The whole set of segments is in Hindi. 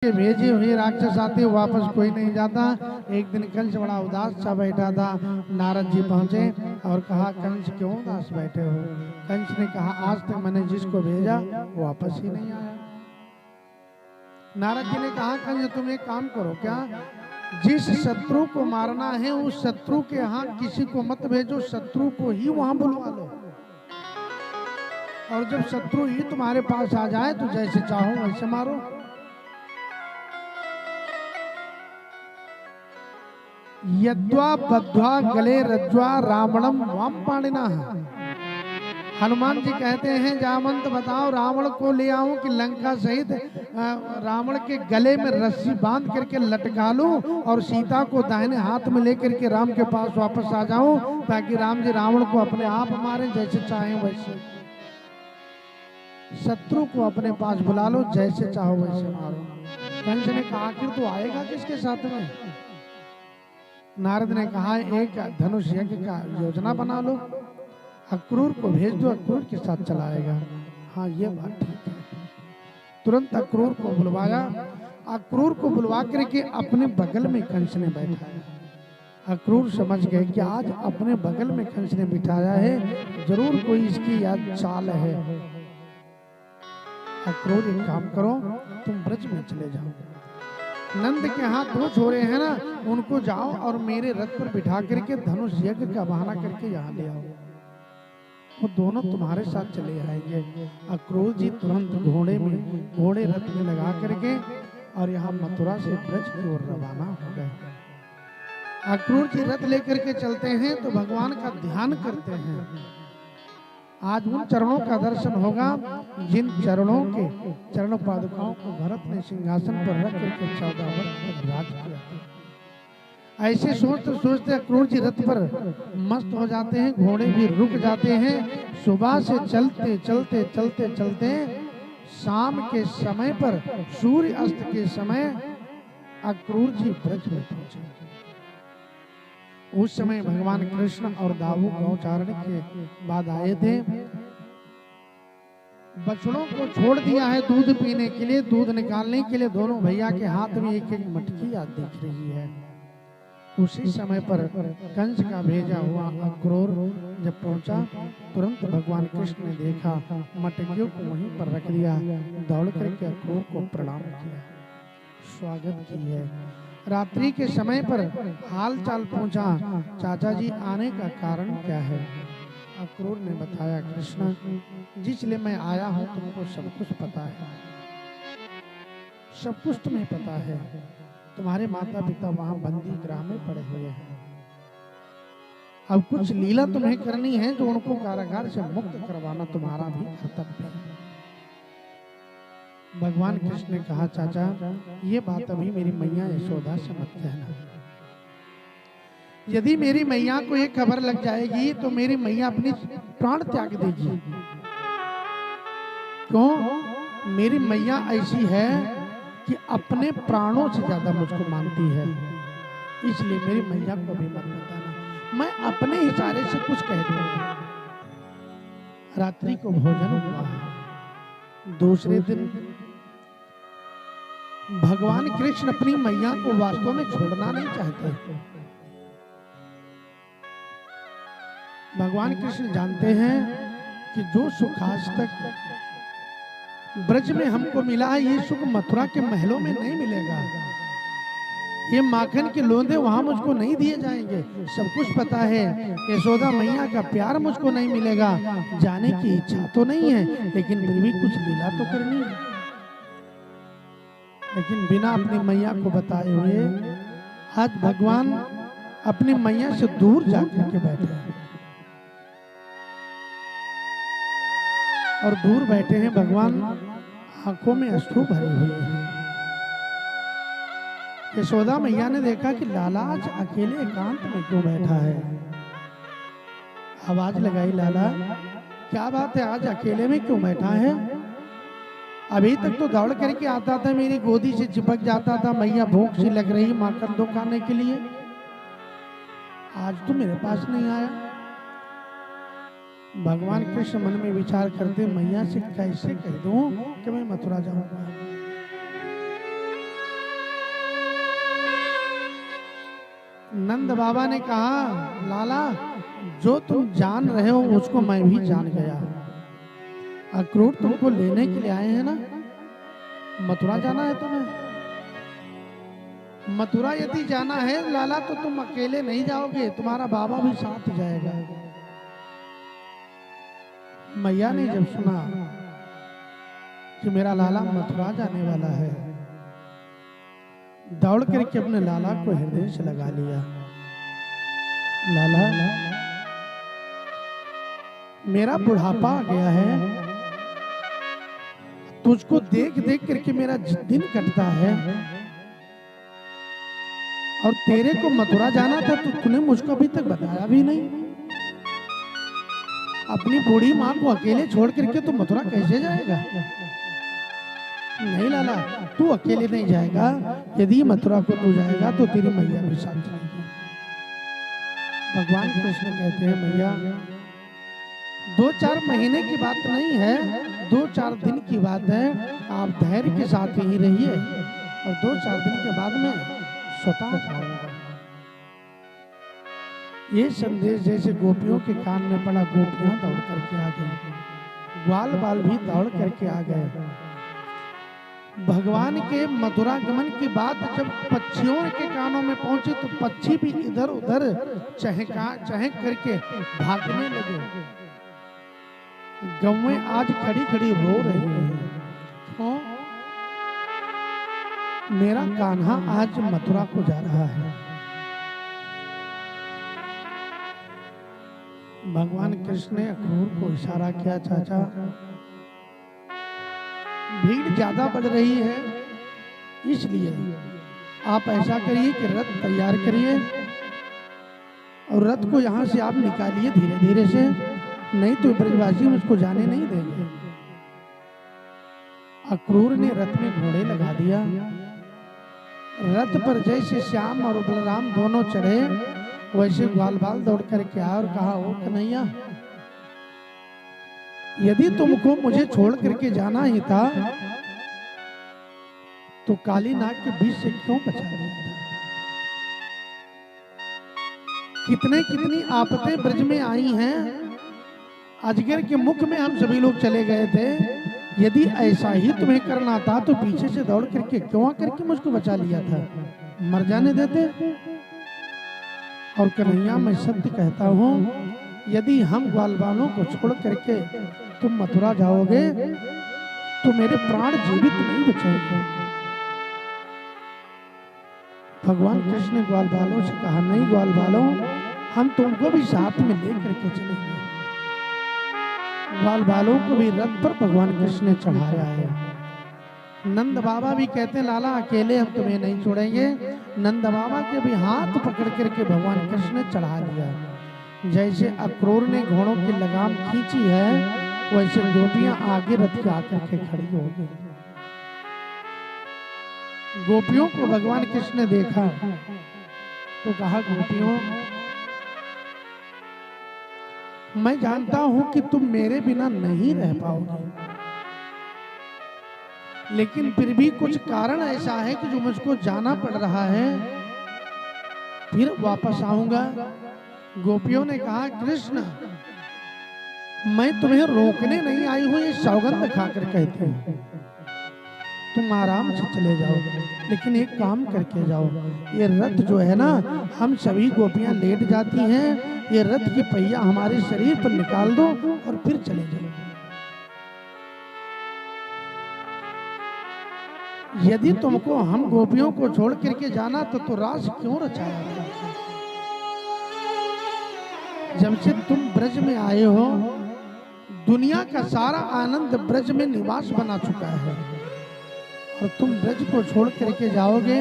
के भेजे हुए राक्षस आते वापस कोई नहीं जाता। एक दिन कंस बड़ा उदास सा बैठा था। नारद जी पहुंचे और कहा, कंस क्यों उदास बैठे हो? कंस ने कहा, आज तक मैंने जिसको भेजा वो वापस ही नहीं आया। नारद जी ने कहा, कंस तुम एक काम करो, क्या जिस शत्रु को मारना है उस शत्रु के यहाँ किसी को मत भेजो, शत्रु को ही वहां बुलवा लो, और जब शत्रु ही तुम्हारे पास आ जाए तो जैसे चाहो वैसे मारो। यद्वा बद्ध्वा गले रज्ज्वा रावणम वाम पाणिना। हनुमान जी कहते हैं, जामंत बताओ रावण को ले आऊं कि लंका सहित रावण के गले में रस्सी बांध करके लटका लूं और सीता को दाहिने हाथ में लेकर के राम के पास वापस आ जाऊं, ताकि राम जी रावण को अपने आप मारे, जैसे चाहें वैसे। शत्रु को अपने पास बुला लो, जैसे चाहो वैसे मारो। कंस ने कहा, आखिर तो आएगा किसके साथ में? नारद ने कहा, एक धनुष यज्ञ का योजना बना लो, अक्रूर को भेज दो, अक्रूर के साथ चलाएगा। हाँ ये बात ठीक है। तुरंत अक्रूर को बुलवाया। अक्रूर को बुलवा करके अपने बगल में कंस ने बैठाया। अक्रूर समझ गए कि आज अपने बगल में कंस ने बिठाया है, जरूर कोई इसकी याद चाल है। अक्रूर एक काम करो, तुम ब्रज में चले जाओ, नंद के हाथ दो छोरे हैं ना, उनको जाओ और मेरे रथ पर बिठा करके धनुष यज्ञ का बहाना करके यहाँ ले आओ, वो दोनों तुम्हारे साथ चले आएंगे। अक्रूर जी तुरंत घोड़े रथ में लगा करके और यहाँ मथुरा से ब्रज की ओर रवाना हो गए। अक्रूर जी रथ लेकर के चलते हैं तो भगवान का ध्यान करते हैं। आज उन चरणों का दर्शन होगा जिन चरणों के चरण पादुकाओं को भरत ने सिंहासन पर रख करके 14 वर्ष तक राज किया। ऐसे सोचते सोचते अक्रूर जी रथ पर मस्त हो जाते हैं, घोड़े भी रुक जाते हैं। सुबह से चलते चलते चलते चलते शाम के समय पर, सूर्य अस्त के समय अक्रूर जी ब्रज में पहुंचे। उस समय भगवान कृष्ण और दाऊ गौचारण के बाद आए थे। बछड़ों को छोड़ दिया है दूध पीने के लिए, दूध निकालने के लिए दोनों भैया के हाथ में एक एक मटकी याद दिख रही है। उसी समय पर कंस का भेजा हुआ अक्रूर जब पहुंचा, तुरंत भगवान कृष्ण ने देखा, मटकियों को वहीं पर रख दिया, दौड़ करके अक्रूर को प्रणाम किया, स्वागत की है। रात्रि के समय पर हाल चाल पूछा, चाचा जी आने का कारण क्या है? अक्रूर ने बताया, कृष्ण जिसलिए मैं आया हूँ तुमको सब कुछ पता है, सब कुछ तुम्हें पता है। तुम्हारे माता पिता वहाँ बंदी गृह में पड़े हुए हैं, अब कुछ लीला तुम्हें करनी है जो उनको कारागार से मुक्त करवाना तुम्हारा भी कर्तव्य है। भगवान कृष्ण ने कहा, चाचा ये बात अभी मेरी मैया यशोदा से मत कहना। यदि मेरी मैया को एक खबर लग जाएगी तो मेरी मैया अपनी प्राण त्याग देगी। क्यों? मेरी मैया ऐसी है कि अपने प्राणों से ज्यादा मुझको मानती है, इसलिए मेरी मैया को भी मत बताना, मैं अपने इशारे से कुछ कह दूंगा। रात्रि को भोजन हुआ। दूसरे दिन भगवान कृष्ण अपनी मैया को वास्तव में छोड़ना नहीं चाहते। भगवान कृष्ण जानते हैं कि जो सुख आज तक ब्रज में हमको मिला है, ये सुख मथुरा के महलों में नहीं मिलेगा। ये माखन के लोंदे वहां मुझको नहीं दिए जाएंगे। सब कुछ पता है, यशोदा मैया का प्यार मुझको नहीं मिलेगा। जाने की इच्छा तो नहीं है, लेकिन फिर भी कुछ लीला तो करनी है। लेकिन बिना अपनी मैया को बताए हुए आज भगवान अपनी मैया से दूर जाकर के बैठे हैं, और दूर बैठे हैं भगवान, आंखों में अश्रु भरे हुए हैं। यशोदा मैया ने देखा कि लाला आज अकेले एकांत में क्यों बैठा है। आवाज लगाई, लाला क्या बात है, आज अकेले में क्यों बैठा है? अभी तक तो दौड़ करके आता था, मेरी गोदी से चिपक जाता था, मैया भूख सी लग रही माखन दो खाने के लिए, आज तो मेरे पास नहीं आया। भगवान कृष्ण मन में विचार करते, मैया से कैसे कह दूं कि मैं मथुरा जाऊंगा। नंद बाबा ने कहा, लाला जो तुम जान रहे हो उसको मैं भी जान गया। अक्रूर तुमको लेने के लिए आए हैं ना, मथुरा जाना है तुम्हें। मथुरा यदि जाना है लाला तो तुम अकेले नहीं जाओगे, तुम्हारा बाबा भी साथ जाएगा। मैया ने जब सुना कि मेरा लाला मथुरा जाने वाला है, दौड़ करके अपने लाला को हृदय से लगा लिया। लाला मेरा बुढ़ापा आ गया है, तुझको देख देख करके मेरा दिन कटता है, और तेरे को मथुरा जाना था तो तूने मुझको अभी तक बताया भी नहीं। अपनी बूढ़ी माँ को अकेले छोड़ करके तू मथुरा कैसे जाएगा? नहीं लाला, तू अकेले नहीं जाएगा। यदि मथुरा को तू जाएगा तो तेरी मैया भी साथ जाएगी। भगवान कृष्ण कहते हैं, मैया 2-4 महीने की बात नहीं है, 2-4 दिन की बात है। आप धैर्य के साथ ही रहिए और 2-4 दिन के बाद में स्वतः जाऊंगा। ये संदेश जैसे गोपियों के कान में पड़ा, गोपियां दौड़ करके आ गई, ग्वाल बाल भी दौड़ करके आ गए। भगवान के मथुरा गमन की बात जब पक्षियों के कानों में पहुंची तो पक्षी भी इधर उधर चहक करके भागने लगे। गौएं आज खड़ी खड़ी रो रही हैं, मेरा कान्हा आज मथुरा को जा रहा है। भगवान कृष्ण ने अक्रूर को इशारा किया, चाचा भीड़ ज्यादा बढ़ रही है, इसलिए आप ऐसा करिए कि रथ तैयार करिए और रथ को यहाँ से आप निकालिए धीरे धीरे से, नहीं तो ब्रजवासी मुझको जाने नहीं देंगे। अक्रूर ने रथ में घोड़े लगा दिया। रथ पर जैसे श्याम और बलराम दोनों चढ़े, वैसे ग्वाल बाल दौड़ करके आया और कहा, ओ कन्हैया, यदि तुमको मुझे छोड़ करके जाना ही था तो काली नाग के बीच से क्यों बचा लिया था? कितनी आफतें ब्रज में आई हैं, अजगर के मुख में हम सभी लोग चले गए थे। यदि ऐसा ही तुम्हें करना था तो पीछे से दौड़ करके क्यों आकर मुझको बचा लिया था? मर जाने देते। और कन्हैया मैं सत्य कहता हूँ, यदि हम ग्वाल बालों को छोड़ करके तुम मथुरा जाओगे तो मेरे प्राण जीवित नहीं बचेंगे। भगवान कृष्ण ने ग्वाल बालों से कहा, नहीं ग्वाल बालों, हम तुमको भी साथ में लेकर के चलेंगे। ग्वाल बालों को भी रथ पर भगवान कृष्ण ने चढ़ाया है। नंद बाबा भी कहते हैं, लाला अकेले हम तुम्हें नहीं छोड़ेंगे। नंद बाबा के भी हाथ पकड़ करके भगवान कृष्ण ने चढ़ा लिया। जैसे अक्रूर ने घोड़ों की लगाम खींची है, वैसे गोपियां आगे रथ के आकर के खड़ी हो गई। गोपियों को भगवान कृष्ण ने देखा तो कहा, गोपियों मैं जानता हूं कि तुम मेरे बिना नहीं रह पाओगे, लेकिन फिर भी कुछ कारण ऐसा है कि जो मुझको जाना पड़ रहा है, फिर वापस आऊंगा। गोपियों ने कहा, कृष्ण मैं तुम्हें रोकने नहीं आई हूं, ये सौगंध खाकर कहती हूं। तुम आराम से चले जाओ, लेकिन एक काम करके जाओ, ये रथ जो है ना, हम सभी गोपियां लेट जाती हैं, ये रथ की पहिया हमारे शरीर पर निकाल दो और फिर चले जाओ। यदि तुमको हम गोपियों को छोड़ करके जाना तो रास क्यों रचाया था? जब से तुम ब्रज में आए हो, दुनिया का सारा आनंद ब्रज में निवास बना चुका है, और तुम ब्रज को छोड़ करके जाओगे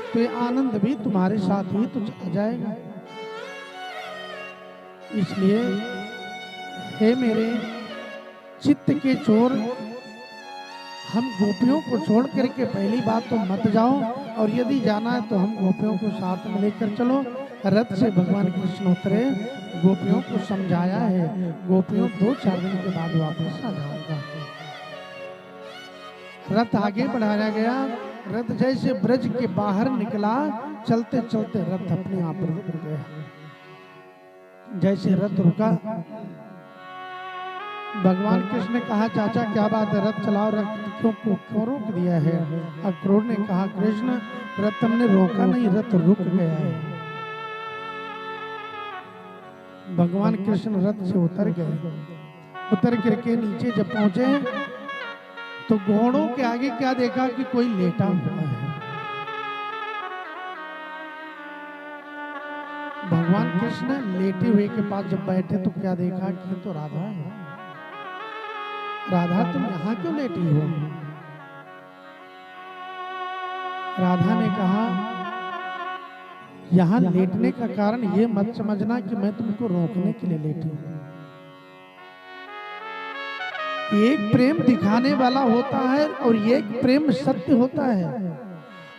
तो ये आनंद भी तुम्हारे साथ ही तो चला जाएगा। इसलिए हे मेरे चित्त के चोर, हम गोपियों को छोड़ करके पहली बात तो मत जाओ, और यदि जाना है तो हम गोपियों को साथ में लेकर चलो। रथ से भगवान कृष्ण उतरे, गोपियों को समझाया है, गोपियों 2-4 दिन के बाद वापस आ जाऊंगा। रथ आगे बढ़ाया गया, रथ जैसे ब्रज के बाहर निकला, चलते चलते रथ अपने आप रुक गया। जैसे रथ रुका, भगवान कृष्ण ने कहा चाचा क्या बात है, रथ चलाओ, रथ क्यों रोक दिया है? अक्रूर ने कहा कृष्ण रथ हमने रोका नहीं, रथ रुक गया है। भगवान कृष्ण रथ से उतर गए। उतर करके नीचे जब पहुंचे तो घोड़ों के आगे क्या देखा कि कोई लेटा हुआ है। भगवान कृष्ण लेटे हुए के पास जब बैठे तो क्या देखा कि तो राधा है। राधा तुम यहाँ क्यों लेटी हो? राधा ने कहा यहाँ लेटने का कारण ये मत समझना कि मैं तुमको रोकने के लिए लेटी हूँ। एक प्रेम दिखाने वाला होता है और एक प्रेम सत्य होता है,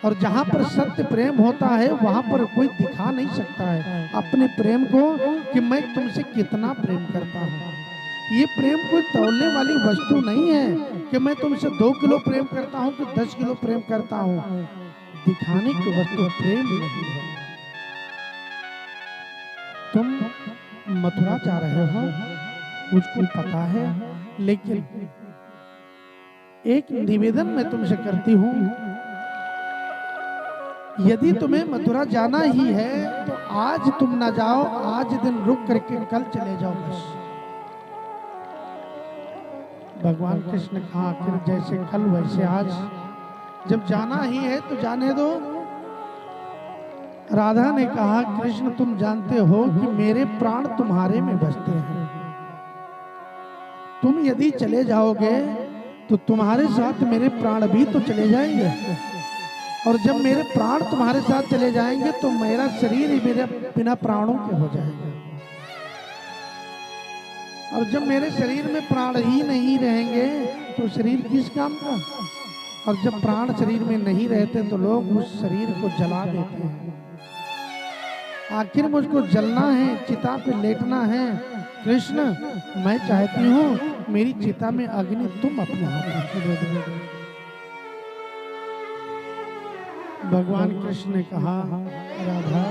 और जहां पर सत्य प्रेम होता है वहां पर कोई दिखा नहीं सकता है अपने प्रेम को कि मैं तुमसे कितना प्रेम करता हूँ। ये प्रेम कोई तौलने वाली वस्तु नहीं है कि मैं तुमसे 2 किलो प्रेम करता हूँ कि 10 किलो प्रेम करता हूँ। दिखाने की वस्तु प्रेम नहीं है। तुम मथुरा जा रहे हो मुझको पता है, लेकिन एक निवेदन मैं तुमसे करती हूँ, यदि तुम्हें मथुरा जाना ही है तो आज तुम ना जाओ, आज दिन रुक करके कल चले जाओ बस। भगवान कृष्ण ने कहा आखिर जैसे कल वैसे आज, जब जाना ही है तो जाने दो। राधा ने कहा कृष्ण तुम जानते हो कि मेरे प्राण तुम्हारे में बसते हैं, तुम यदि चले जाओगे तो तुम्हारे साथ मेरे प्राण भी तो चले जाएंगे, और जब मेरे प्राण तुम्हारे साथ चले जाएंगे तो मेरा शरीर ही मेरे बिना प्राणों के हो जाएगा, और जब मेरे शरीर में प्राण ही नहीं रहेंगे तो शरीर किस काम का? और जब प्राण शरीर में नहीं रहते तो लोग उस शरीर को जला देते हैं। आखिर मुझको जलना है, चिता पे लेटना है। कृष्ण मैं चाहती हूँ मेरी चिता में अग्नि तुम अपने हाथ में दे दो। भगवान कृष्ण ने कहा राधा,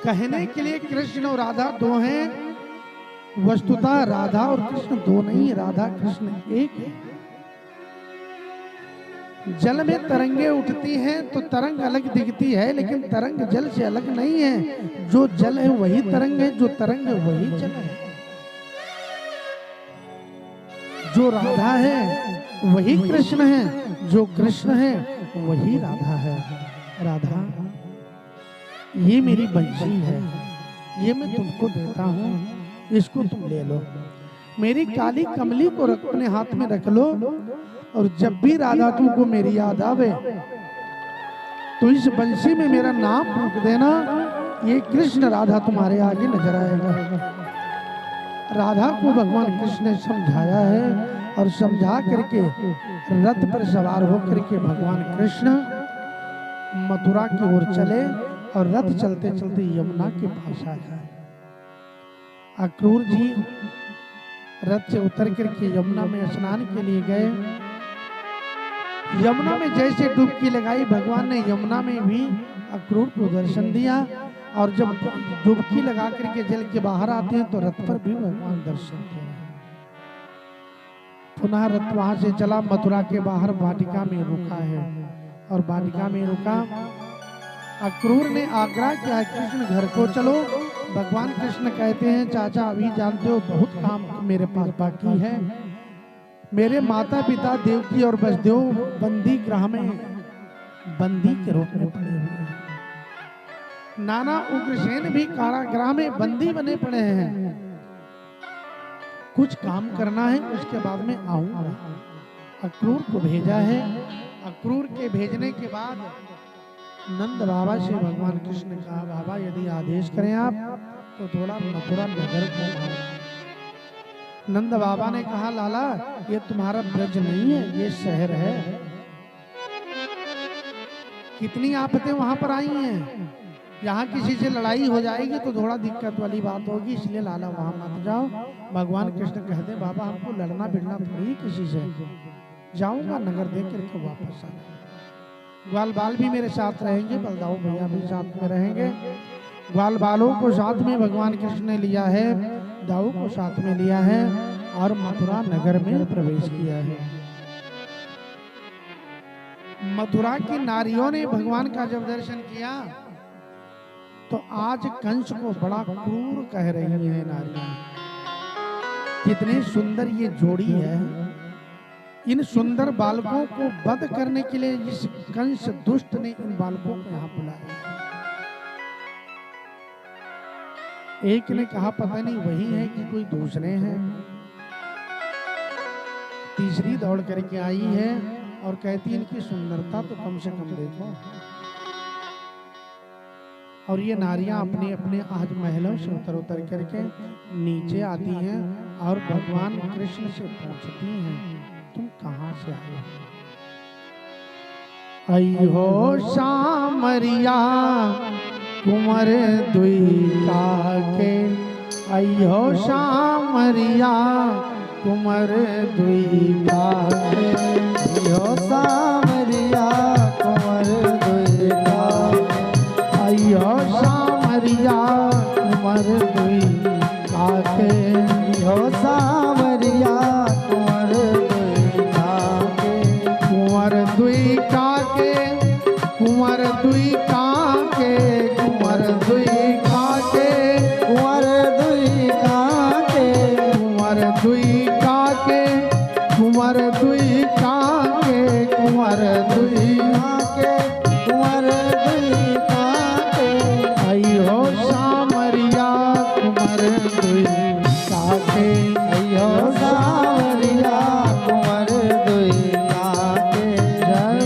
कहने के लिए कृष्ण और राधा दो हैं, वस्तुतः राधा और कृष्ण दो नहीं, राधा कृष्ण एक है। जल में तरंगे उठती हैं तो तरंग अलग दिखती है, लेकिन तरंग जल से अलग नहीं है। जो जल है वही तरंग है, जो तरंग है वही जल है। जो राधा है वही कृष्ण है, जो कृष्ण है वही राधा है। राधा ये मेरी बंशी है, ये मैं तुमको देता हूँ, इसको तुम ले लो। मेरी काली कमली को अपने हाथ में रख लो, और जब भी राधा तुमको मेरी याद आवे तो इस बंसी में मेरा नाम फूंक देना, ये कृष्ण राधा तुम्हारे आगे नजर आएगा। राधा को भगवान कृष्ण ने समझाया है, और समझा करके रथ पर सवार होकर के भगवान कृष्ण मथुरा की ओर चले, और रथ चलते चलते यमुना के पास आया। अक्रूर जी रथ से उतर करके यमुना में स्नान के लिए गए। यमुना में जैसे डुबकी लगाई, भगवान ने यमुना में भी अक्रूर को दर्शन दिया, और जब डुबकी लगा करके जल के बाहर आते हैं तो रथ पर भी भगवान दर्शन दे रहे हैं। पुनः रथ वहां से चला, मथुरा के बाहर वाटिका में रुका है, और वाटिका में रुका। अक्रूर ने आग्रह किया कृष्ण घर को चलो। भगवान कृष्ण कहते हैं चाचा अभी जानते हो बहुत काम मेरे पास बाकी है। मेरे माता पिता देवकी और वसुदेव बंदी गृह में बंदी के रूप में पड़े हुए हैं। नाना उग्रसेन भी कारागृह में बंदी बने पड़े हैं। कुछ काम करना है, उसके बाद में आऊंगा। अक्रूर को भेजा है। अक्रूर के भेजने के बाद नंद बाबा से भगवान कृष्ण ने कहा बाबा यदि आदेश करें आप तो थोड़ा मथुरा नगर घुमाओ। नंद बाबा ने कहा लाला ये तुम्हारा ब्रज नहीं है, ये शहर है। कितनी आफतें वहां पर आई हैं, यहाँ किसी से लड़ाई हो जाएगी तो थोड़ा दिक्कत वाली बात होगी, इसलिए लाला वहां मत जाओ। भगवान कृष्ण कहते बाबा हमको लड़ना भिड़ना थोड़ी किसी से, जाऊंगा नगर देख करके वापस आना। ग्वाल बाल भी मेरे साथ रहेंगे, बलदाऊ भैया भी साथ में रहेंगे। ग्वाल बालों को साथ में भगवान कृष्ण ने लिया है, दाऊ को साथ में लिया है और मथुरा नगर में प्रवेश किया है। मथुरा की नारियों ने भगवान का जब दर्शन किया तो आज कंस को बड़ा क्रूर कह रही है नारियां। कितनी सुंदर ये जोड़ी है। इन सुंदर बालकों को वध करने के लिए इस कंस दुष्ट ने इन बालकों को यहाँ बुलाया। एक ने कहा पता नहीं वही है कि कोई दूसरे हैं। तीसरी दौड़ करके आई है और कहती इनकी सुंदरता तो कम से कम देखो। और ये नारियां अपने अपने आज महलों से उतर उतर करके नीचे आती हैं और भगवान कृष्ण से पूछती हैं तुम कहां से आए हो? आई हो सामरिया कुंवर द्विका के, आई हो सामरिया कुंवर द्विका के, आई हो सामरिया कुंवर द्विका, आई हो सामरिया कुंवर द्विका के, आई हो सामरिया कुंवर द्विका के, कुंवर द्विका के, कुंवर द्विका के, कुंवर द्विका के, कुंवर द्विका के, कुंवर द्विका के, कुंवर द्विका के, कुंवर द्विका के, कुंवर द्विका के, आई हो सामरिया कुंवर द्विका के, आई हो सामरिया कुंवर द्विका के। जय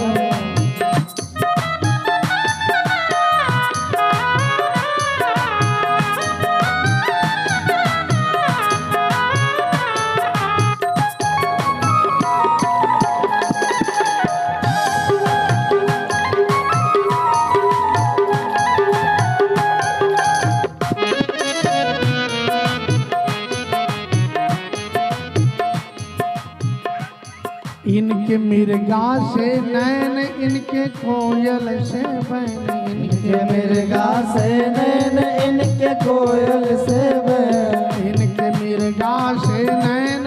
इनके मिर्गा से नैन, इनके कोयल से बैन, इनके मिर्गा से नैन, इनके कोयल से बैन, इनके मिर्गा से नैन,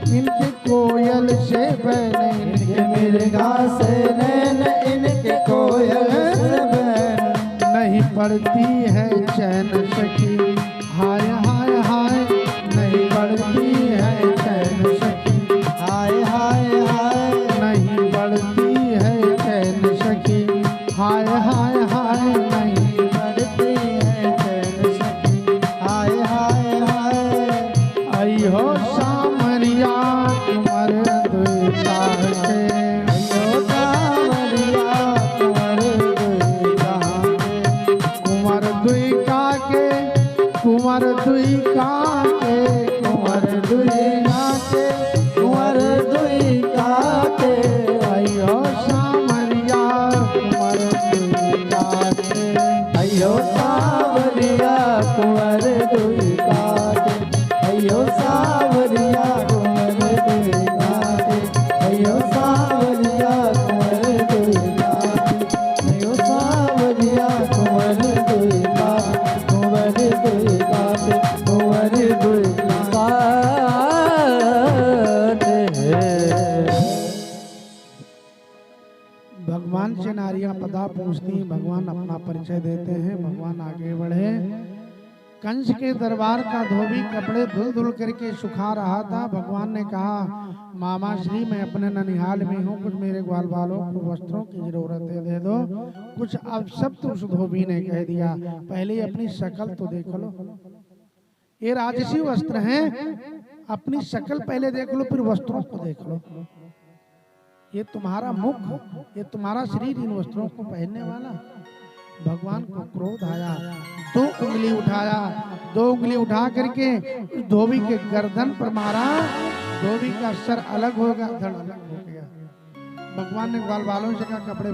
इनके कोयल से बैन, इनके मिर्गा से नैन, इनके कोयल से बैन। नहीं पड़ती है चैन सखी हाय हाय हाय, नहीं पड़ती है चैन सखी हाय हाय हाय, नहीं पड़ती है चैन सखी हाय हाय हाय, नहीं पड़ती है चैन सखी हाय हाय हाय। आई हो सामरिया कुंवर द्विका के, आई हो सामरिया कुंवर द्विका के, कुंवर द्विका के, कुंवर द्विका के, कुंवर द्विका के, कुंवर द्विका के, आई हो सामरिया कुंवर द्विका के, आई हो सामरिया कुंवर द्विका के, आई हो सामरिया कुंवर द्विका के, आई हो सामरिया कुंवर द्विका के, आई हो सामरिया कुंवर द्विका, कुंवर द्विका के, कुंवर द्विका के। भगवान से नारियां पदा पूछती, भगवान अपना परिचय देते हैं। भगवान आगे बढ़े। कंस के दरबार का धोबी कपड़े धुल धुल करके सुखा रहा था। भगवान ने कहा मामा श्री मैं अपने ननिहाल में हूँ, कुछ मेरे ग्वाल बालों को वस्त्रों की जरूरत है, दे दो कुछ। अब सब तो उस धोबी ने कह दिया पहले अपनी शक्ल तो देख लो, ये राजसी वस्त्र हैं, अपनी शक्ल पहले देख लो फिर वस्त्रों को देख लो। ये तुम्हारा मुख, ये तुम्हारा शरीर इन वस्त्रों को पहनने वाला। भगवान को क्रोध आया, 2 उंगली उठाया, 2 उंगली उठा करके धोबी के गर्दन पर मारा। धोबी का सर अलग हो गया, धड़ अलग हो गया। भगवान ने ग्वाल बालों से कहा कपड़े